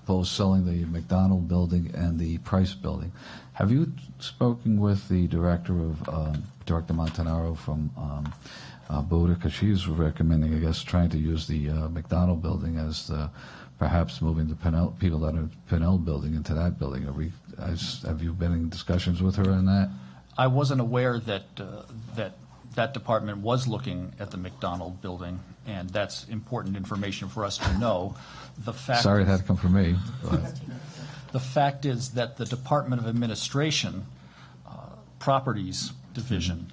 propose selling the McDonald building and the Price building. Have you spoken with the director Montanaro from Buda? Because she's recommending, I guess, trying to use the McDonald building as perhaps moving the people that are in Pinnell building into that building. Have you been in discussions with her on that? I wasn't aware that that department was looking at the McDonald building, and that's important information for us to know. Sorry it had to come from me. The fact is that the Department of Administration Properties Division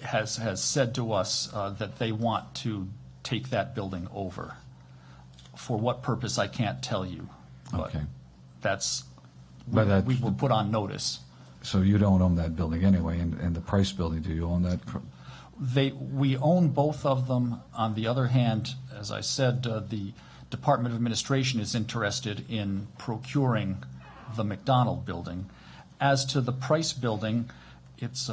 has said to us that they want to take that building over. For what purpose, I can't tell you. But okay. We were put on notice. So you don't own that building anyway, and the Price building, do you own that? We own both of them. On the other hand, as I said, the Department of Administration is interested in procuring the McDonald building. As to the Price building, it's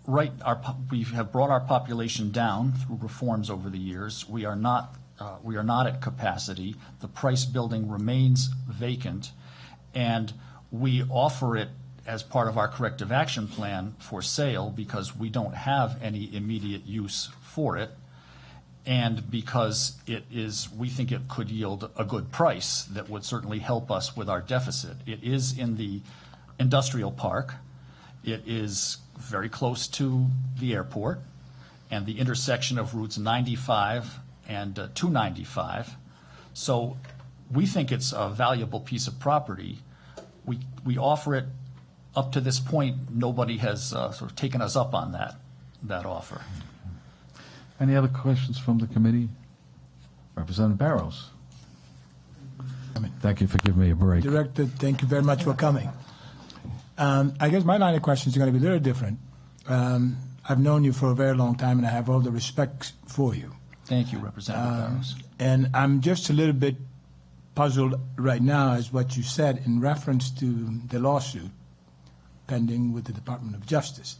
we have brought our population down through reforms over the years. We are not at capacity. The Price building remains vacant, and we offer it as part of our corrective action plan for sale because we don't have any immediate use for it, and because we think it could yield a good price that would certainly help us with our deficit. It is in the industrial park. It is very close to the airport and the intersection of routes 95 and 295. So we think it's a valuable piece of property. We offer it. Up to this point, nobody has sort of taken us up on that offer. Any other questions from the committee? Representative Barrows. Thank you for giving me a break. Director, thank you very much for coming. I guess my line of questions are going to be a little different. I've known you for a very long time, and I have all the respect for you. Thank you, Representative Barrows. And I'm just a little bit puzzled right now as what you said in reference to the lawsuit pending with the Department of Justice.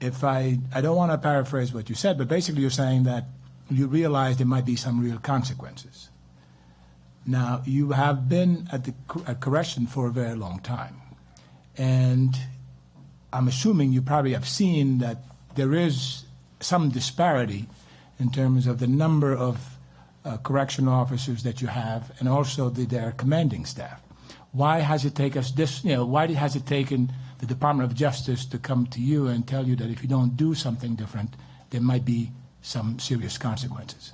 If I don't want to paraphrase what you said, but basically you're saying that you realize there might be some real consequences. Now, you have been at correction for a very long time, and I'm assuming you probably have seen that there is some disparity in terms of the number of correctional officers that you have and also their commanding staff. Why has it taken why has it taken the Department of Justice to come to you and tell you that if you don't do something different, there might be some serious consequences?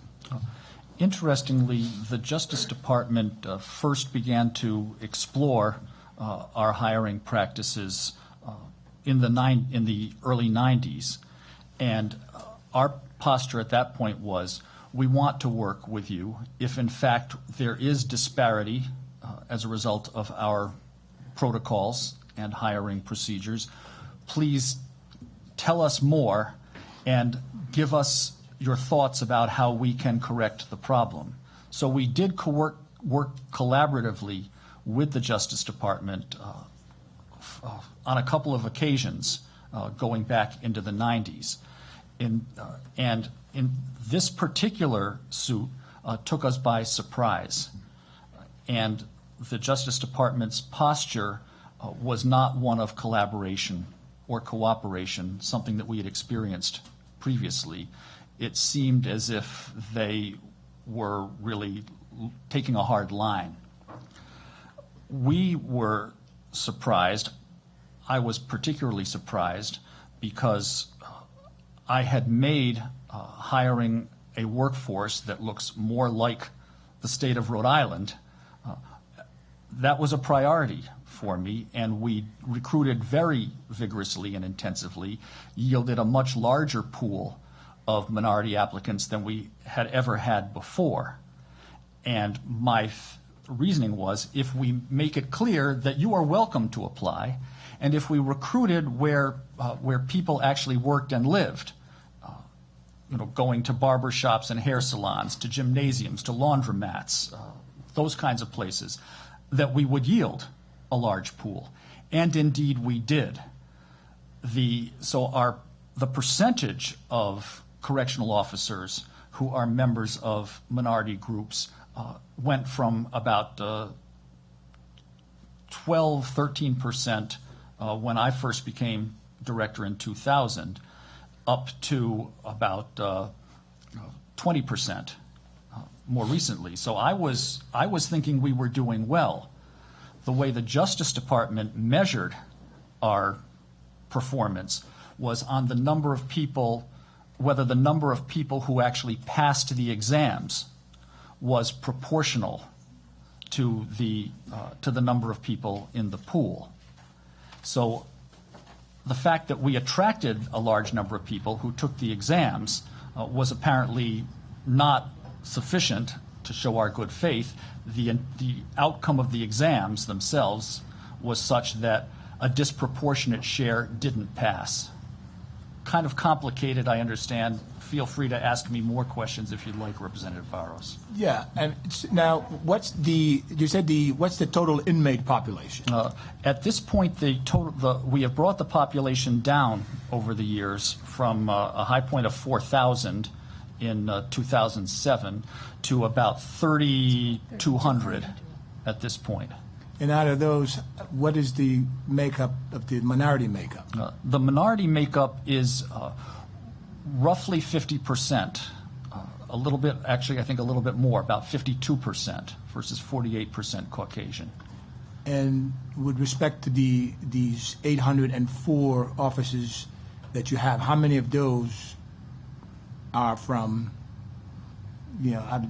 Interestingly, the Justice Department first began to explore our hiring practices in the early 90s, and our posture at that point was we want to work with you if in fact there is disparity as a result of our protocols and hiring procedures. Please tell us more and give us your thoughts about how we can correct the problem. So we did work collaboratively with the Justice Department on a couple of occasions going back into the 90s. And in this particular suit took us by surprise. And the Justice Department's posture was not one of collaboration or cooperation, something that we had experienced previously. It seemed as if they were really taking a hard line. We were surprised. I was particularly surprised because I had made hiring a workforce that looks more like the state of Rhode Island. That was a priority for me, and we recruited very vigorously and intensively, yielded a much larger pool of minority applicants than we had ever had before. And my reasoning was, if we make it clear that you are welcome to apply, and if we recruited where people actually worked and lived, going to barber shops and hair salons, to gymnasiums, to laundromats, those kinds of places, that we would yield a large pool. And indeed we did. The percentage of correctional officers who are members of minority groups went from about 12-13% when I first became director in 2000 up to about 20% more recently. So I was thinking we were doing well. The way the Justice Department measured our performance was on the number of people, whether the number of people who actually passed the exams was proportional to the number of people in the pool. So the fact that we attracted a large number of people who took the exams was apparently not sufficient to show our good faith. The outcome of the exams themselves was such that a disproportionate share didn't pass. Kind of complicated, I understand. Feel free to ask me more questions if you'd like, Representative Barros. Yeah, and now what's the total inmate population? At this point, we have brought the population down over the years from a high point of 4,000 in 2007 to about 3,200 at this point. And out of those, what is the makeup of the minority makeup? The minority makeup is roughly 50%, a little bit, actually I think a little bit more, about 52% versus 48% Caucasian. And with respect to these 804 officers that you have, how many of those are from, a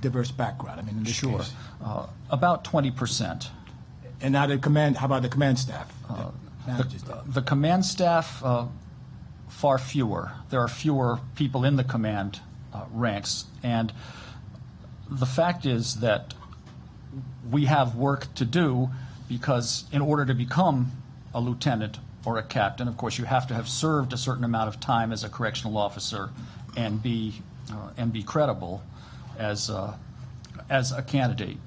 diverse background? I mean, in this case. About 20%. And now how about the command staff? The command staff, far fewer. There are fewer people in the command ranks. And the fact is that we have work to do because in order to become a lieutenant or a captain, of course, you have to have served a certain amount of time as a correctional officer and be credible as a candidate.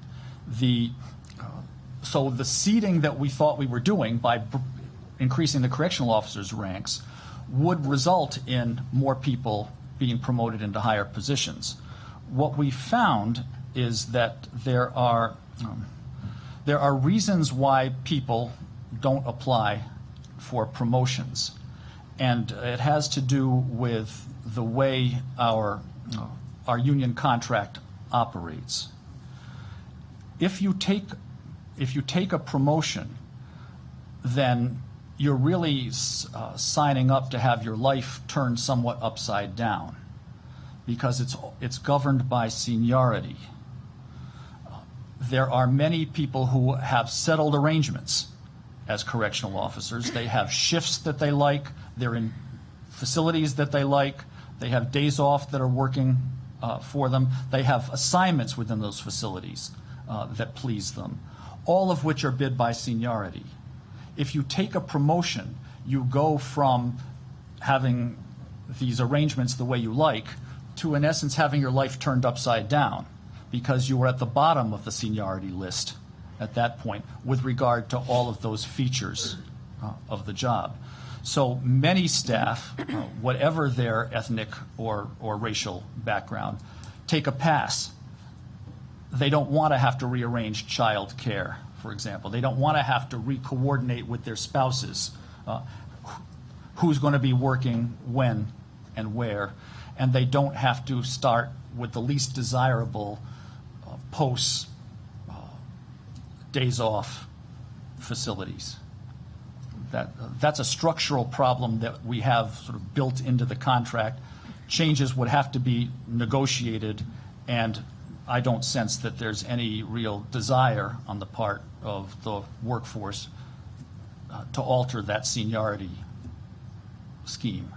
So the seating that we thought we were doing by increasing the correctional officers' ranks would result in more people being promoted into higher positions. What we found is that there are reasons why people don't apply for promotions, and it has to do with the way our union contract operates. If you take a promotion, then you're really signing up to have your life turned somewhat upside down, because it's governed by seniority. There are many people who have settled arrangements as correctional officers. They have shifts that they like. They're in facilities that they like. They have days off that are working for them. They have assignments within those facilities that please them, all of which are bid by seniority. If you take a promotion, you go from having these arrangements the way you like to, in essence, having your life turned upside down, because you were at the bottom of the seniority list at that point with regard to all of those features of the job. So many staff, whatever their ethnic or racial background, take a pass. They don't want to have to rearrange child care, for example. They don't want to have to re-coordinate with their spouses who's going to be working when and where, and they don't have to start with the least desirable post days off facilities. That's a structural problem that we have sort of built into the contract. Changes would have to be negotiated, and I don't sense that there's any real desire on the part of the workforce to alter that seniority scheme.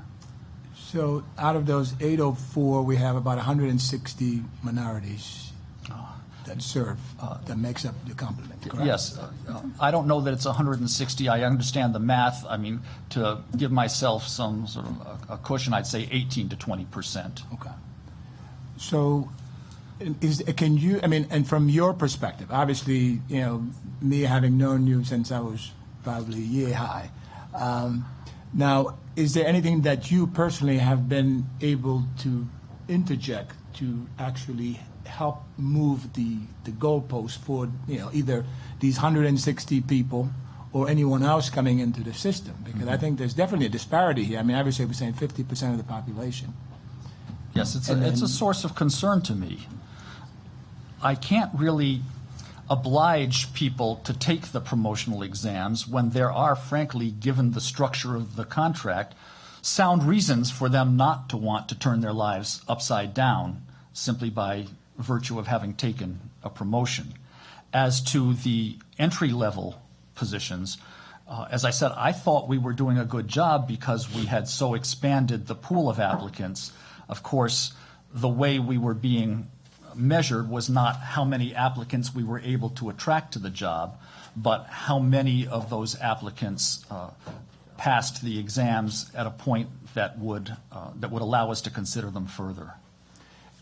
So out of those 804, we have about 160 minorities that serve, that makes up the complement, correct? Yes. I don't know that it's 160. I understand the math. I mean, to give myself some sort of a cushion, I'd say 18 to 20%. Okay. So can you, I mean, and from your perspective, obviously, me having known you since I was probably year high, now, is there anything that you personally have been able to interject to actually help move the goalpost for either these 160 people or anyone else coming into the system? Because I think there's definitely a disparity here. I mean, obviously we're saying 50% of the population. Yes, it's a source of concern to me. I can't really oblige people to take the promotional exams when there are, frankly, given the structure of the contract, sound reasons for them not to want to turn their lives upside down simply by virtue of having taken a promotion. As to the entry-level positions, as I said, I thought we were doing a good job because we had so expanded the pool of applicants. Of course, the way we were being measured was not how many applicants we were able to attract to the job, but how many of those applicants passed the exams at a point that would allow us to consider them further.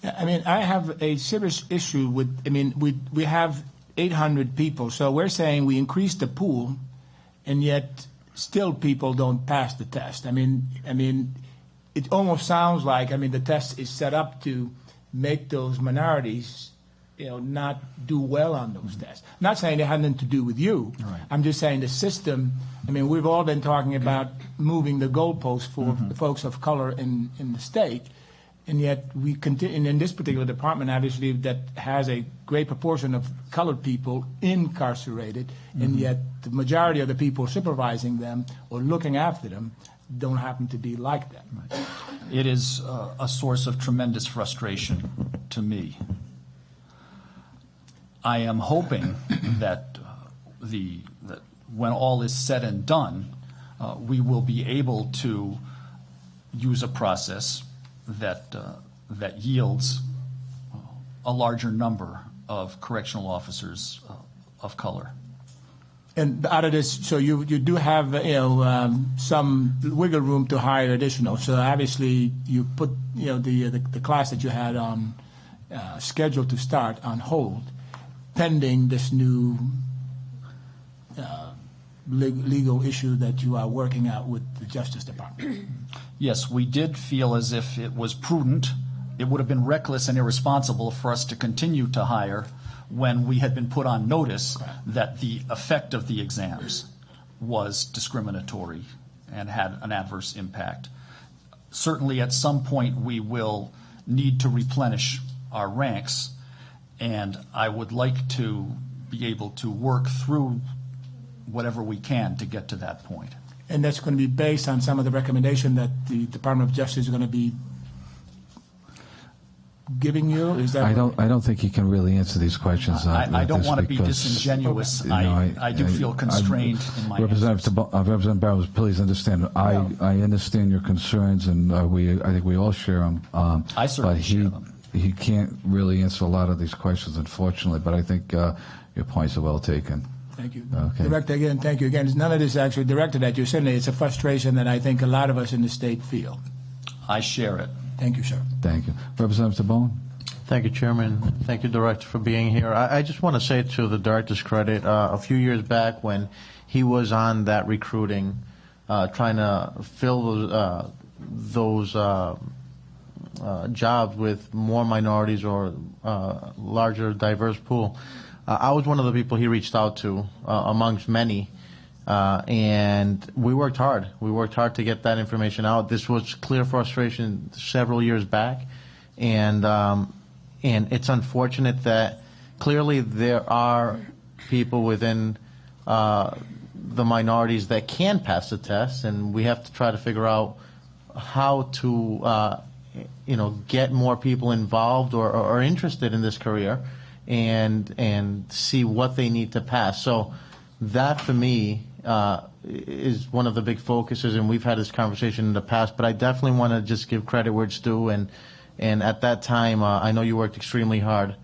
I mean, I have a serious issue with, I mean, we have 800 people, so we're saying we increased the pool, and yet still people don't pass the test. I mean, it almost sounds like, I mean, the test is set up to make those minorities, not do well on those tests. Not saying it had nothing to do with you. Right. I'm just saying the system, I mean, we've all been talking about moving the goalposts for the folks of color in the state, and yet we continue, in this particular department, obviously, that has a great proportion of colored people incarcerated, and yet the majority of the people supervising them or looking after them don't happen to be like that. Right. It is a source of tremendous frustration to me. I am hoping that that when all is said and done, we will be able to use a process that yields a larger number of correctional officers of color. And out of this, so you do have some wiggle room to hire additional. So obviously you put the class that you had on scheduled to start on hold, pending this new legal issue that you are working out with the Justice Department. Yes, we did feel as if it was prudent. It would have been reckless and irresponsible for us to continue to hire when we had been put on notice that the effect of the exams was discriminatory and had an adverse impact. Certainly at some point we will need to replenish our ranks, and I would like to be able to work through whatever we can to get to that point. And that's going to be based on some of the recommendation that the Department of Justice is going to be giving you? Is that I don't think you can really answer these questions. I don't want to be disingenuous. I do feel constrained in my Representative Barrows, please understand. I understand your concerns, and I think we all share them. I certainly share them. He can't really answer a lot of these questions, unfortunately, but I think your points are well taken. Thank you. Okay. Director, again, thank you. Again, none of this is actually directed at you. Certainly, it's a frustration that I think a lot of us in the state feel. I share it. Thank you, sir. Thank you. Representative Tabone? Thank you, Chairman. Thank you, Director, for being here. I just want to say to the Director's credit, a few years back when he was on that recruiting, trying to fill those jobs with more minorities or larger diverse pool, I was one of the people he reached out to amongst many, and we worked hard. We worked hard to get that information out. This was clear frustration several years back, and it's unfortunate that clearly there are people within the minorities that can pass the test, and we have to try to figure out how to get more people involved or interested in this career, and see what they need to pass. So that for me is one of the big focuses, and we've had this conversation in the past, but I definitely want to just give credit where it's due, and at that time I know you worked extremely hard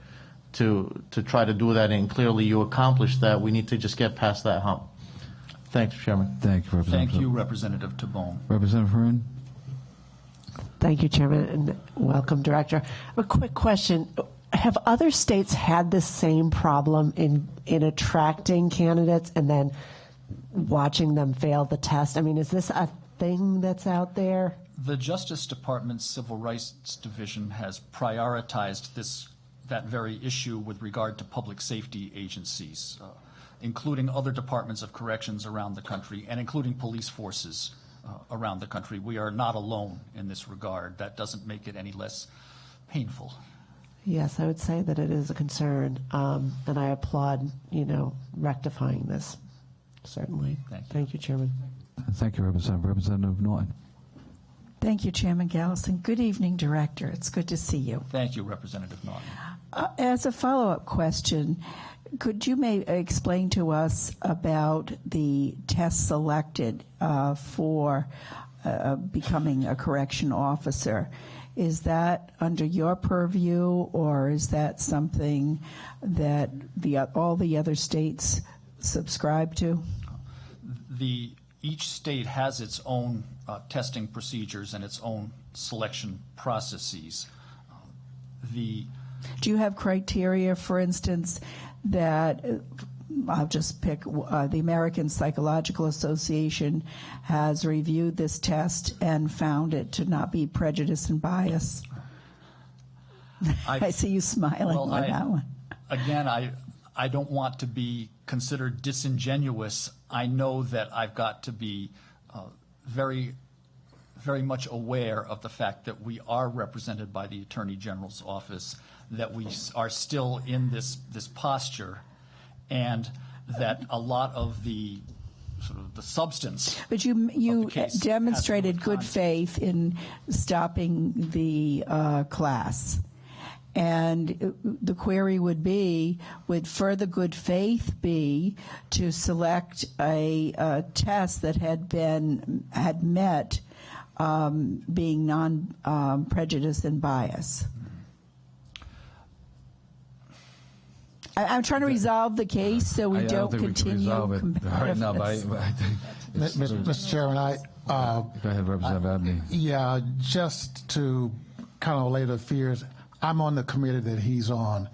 to try to do that, and clearly you accomplished that. We need to just get past that hump. Thanks, Chairman. Thank you, Representative. Thank you, Representative Tabone. Representative Hearn? Thank you, Chairman, and welcome, Director. A quick question. Have other states had this same problem in attracting candidates and then watching them fail the test? I mean, is this a thing that's out there? The Justice Department's Civil Rights Division has prioritized that very issue with regard to public safety agencies, including other departments of corrections around the country and including police forces around the country. We are not alone in this regard. That doesn't make it any less painful. Yes, I would say that it is a concern, and I applaud, rectifying this, certainly. Thank you. Chairman. Thank you, Representative. Representative Norton. Thank you, Chairman Gallison. Good evening, Director. It's good to see you. Thank you, Representative Norton. As a follow-up question, could you explain to us about the test selected for becoming a correction officer? Is that under your purview, or is that something that all the other states subscribe to? Each state has its own testing procedures and its own selection processes. Do you have criteria, for instance, that I'll just pick the American Psychological Association has reviewed this test and found it to not be prejudice and bias? I see you smiling on that one. Again, I don't want to be considered disingenuous. I know that I've got to be very, very much aware of the fact that we are represented by the Attorney General's office, that we are still in this posture, and that a lot of the sort of the substance. But you demonstrated good faith in stopping the class. And the query would be, would further good faith be to select a test that had met being non-prejudice and bias? I'm trying to resolve the case so we don't continue. Right now, but I think Mr. Chairman, go ahead, Representative Abney. Yeah, just to kind of allay the fears, I'm on the committee that he's on,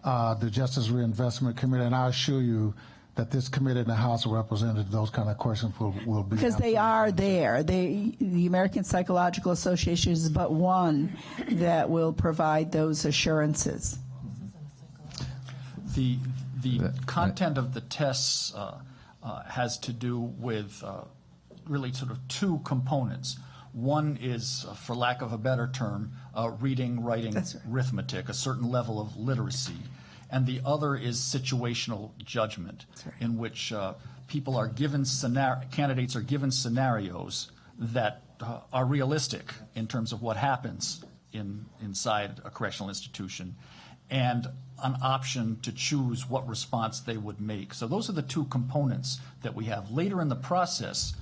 the Justice Reinvestment Committee, and I assure you that this committee in the House of Representatives, those kind of questions will be. Because they are there. The American Psychological Association is but one that will provide those assurances. The content of the tests has to do with really sort of two components. One is, for lack of a better term, reading, writing, arithmetic, a certain level of literacy. And the other is situational judgment, in which people are given candidates are given scenarios that are realistic in terms of what happens inside a correctional institution, and an option to choose what response they would make. So those are the two components that we have. Later in the process,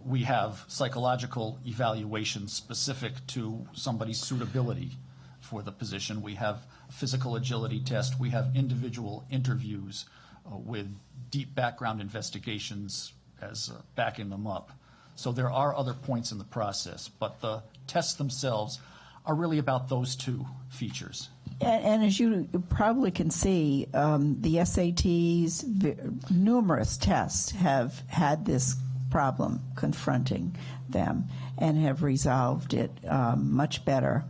we have psychological evaluations specific to somebody's suitability for the position. We have a physical agility test. We have individual interviews with deep background investigations as backing them up. So there are other points in the process, but the tests themselves are really about those two features. And as you probably can see, the SATs, numerous tests have had this problem confronting them and have resolved it much better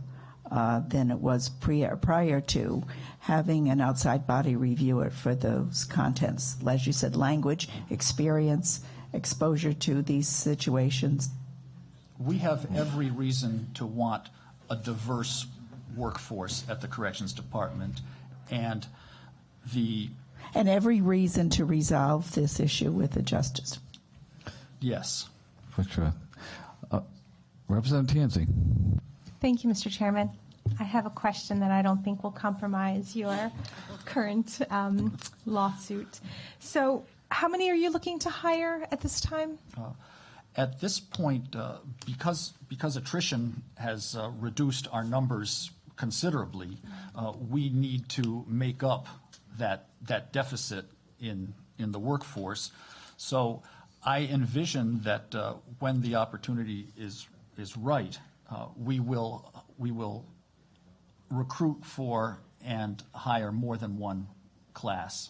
than it was prior to having an outside body review it for those contents. As you said, language, experience, exposure to these situations. We have every reason to want a diverse workforce at the Corrections Department, and every reason to resolve this issue with the Justice. Yes. For sure. Representative Tansey. Thank you, Mr. Chairman. I have a question that I don't think will compromise your current lawsuit. So how many are you looking to hire at this time? At this point, because attrition has reduced our numbers considerably, we need to make up that deficit in the workforce. So I envision that when the opportunity is right, we will recruit for and hire more than one class.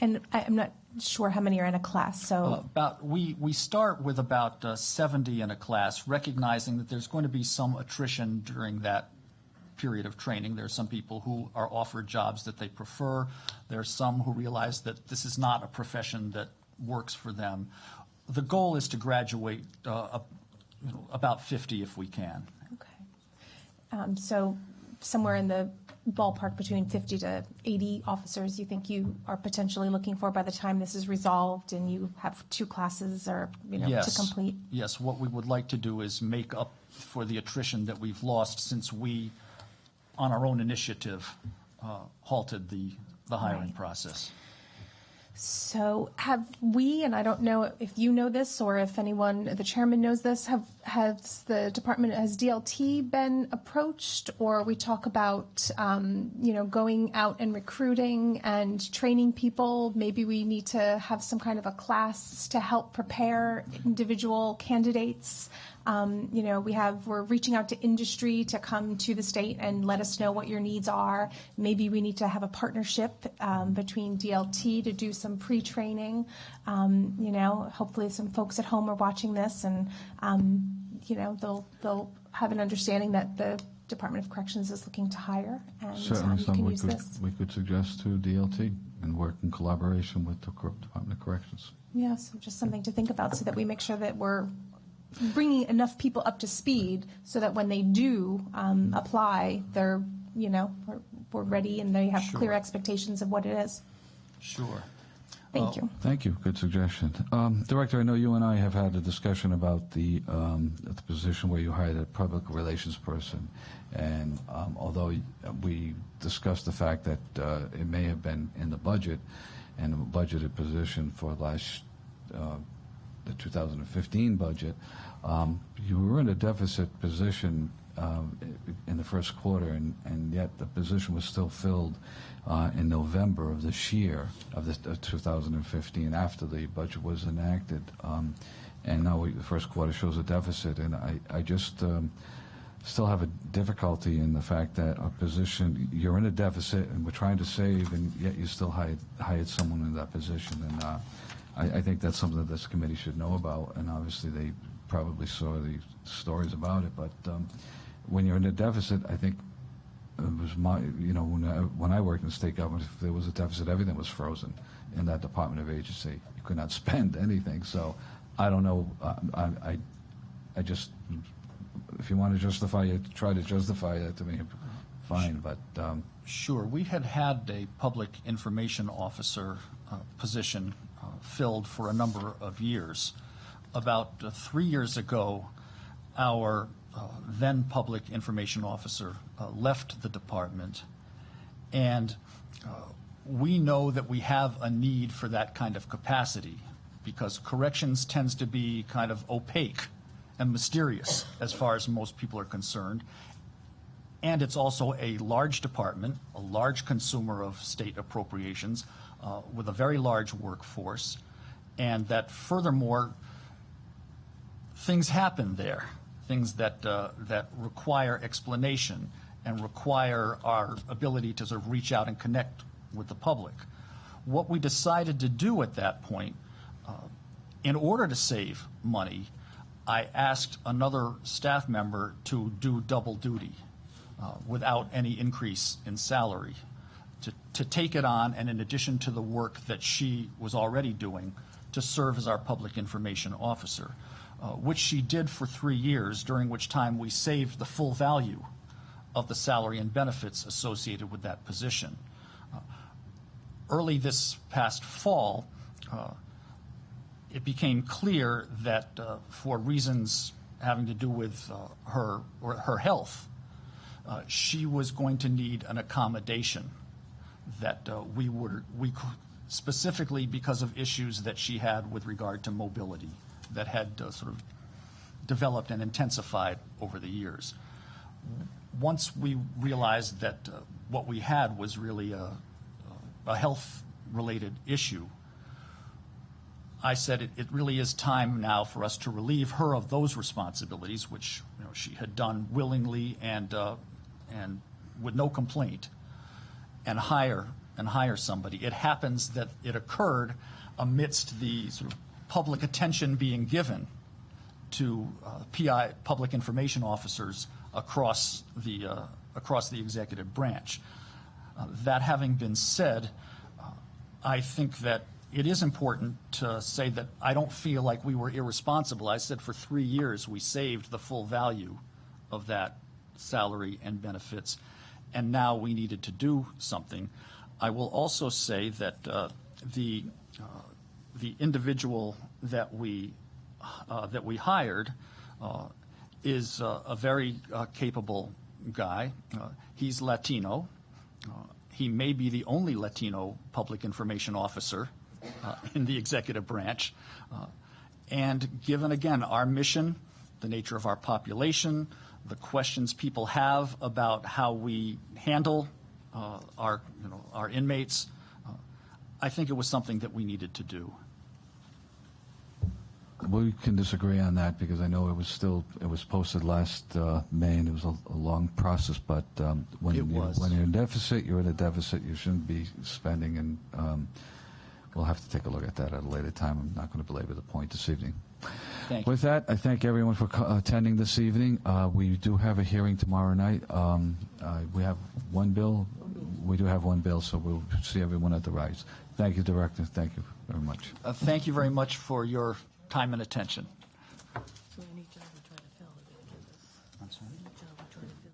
And I'm not sure how many are in a class, so. We start with about 70 in a class, recognizing that there's going to be some attrition during that period of training. There are some people who are offered jobs that they prefer. There are some who realize that this is not a profession that works for them. The goal is to graduate about 50 if we can. Okay. So somewhere in the ballpark between 50 to 80 officers you think you are potentially looking for by the time this is resolved and you have 2 classes or to complete? Yes. What we would like to do is make up for the attrition that we've lost since we, on our own initiative, halted the hiring process. So have we, and I don't know if you know this or if anyone, the chairman knows this, has the department, has DLT been approached, or we talk about, going out and recruiting and training people? Maybe we need to have some kind of a class to help prepare individual candidates. We're reaching out to industry to come to the state and let us know what your needs are. Maybe we need to have a partnership between DLT to do some pre-training. Hopefully some folks at home are watching this and, they'll have an understanding that the Department of Corrections is looking to hire, and Certainly you something can use this. we could suggest to DLT and work in collaboration with the Department of Corrections. Yeah, so just something to think about so that we make sure that we're bringing enough people up to speed so that when they do apply, they're, we're ready and they have clear expectations of what it is. Sure. Thank you. Thank you. Good suggestion. Director, I know you and I have had a discussion about the position where you hired a public relations person, and although we discussed the fact that it may have been in the budget and a budgeted position for the 2015 budget, you were in a deficit position in the first quarter, and yet the position was still filled in November of this year, of 2015, after the budget was enacted. And now the first quarter shows a deficit, and I just still have a difficulty in the fact that a position, you're in a deficit and we're trying to save, and yet you still hired someone in that position. And I think that's something that this committee should know about, and obviously they probably saw the stories about it. But when you're in a deficit, I think it was when I worked in the state government, if there was a deficit, everything was frozen in that department of agency. You could not spend anything. So I don't know. I just, if you want to justify it, try to justify that to me, fine. But sure, we had a public information officer position filled for a number of years. About 3 years ago, our then public information officer left the department, and we know that we have a need for that kind of capacity because corrections tends to be kind of opaque and mysterious as far as most people are concerned. And it's also a large department, a large consumer of state appropriations, with a very large workforce, and that furthermore, things happen there, things that require explanation and require our ability to sort of reach out and connect with the public. What we decided to do at that point, in order to save money, I asked another staff member to do double duty without any increase in salary, to take it on, and in addition to the work that she was already doing, to serve as our public information officer, which she did for 3 years, during which time we saved the full value of the salary and benefits associated with that position. Early this past fall, it became clear that for reasons having to do with her health, she was going to need an accommodation that we specifically because of issues that she had with regard to mobility that had sort of developed and intensified over the years. Once we realized that what we had was really a health-related issue, I said it really is time now for us to relieve her of those responsibilities, which she had done willingly and with no complaint, and hire and hire somebody. It happens that it occurred amidst the sort of public attention being given to PI, public information officers, across the executive branch. That having been said, I think that it is important to say that I don't feel like we were irresponsible. I said for 3 years we saved the full value of that salary and benefits, and now we needed to do something. I will also say that the individual that we hired is a very capable guy. He's Latino. He may be the only Latino public information officer in the executive branch. And given, again, our mission, the nature of our population, the questions people have about how we handle our inmates, I think it was something that we needed to do. We can disagree on that because I know it was posted last May, and it was a long process. But when you're in deficit, you're in a deficit. You shouldn't be spending, and we'll have to take a look at that at a later time. I'm not going to belabor the point this evening. Thank you. With that, I thank everyone for attending this evening. We do have a hearing tomorrow night. We have one bill. We do have one bill, so we'll see everyone at the rise. Thank you, Director. Thank you very much. Thank you very much for your time and attention. So any job we try to fill, we're going to give us. I'm sorry? Any job we try to fill.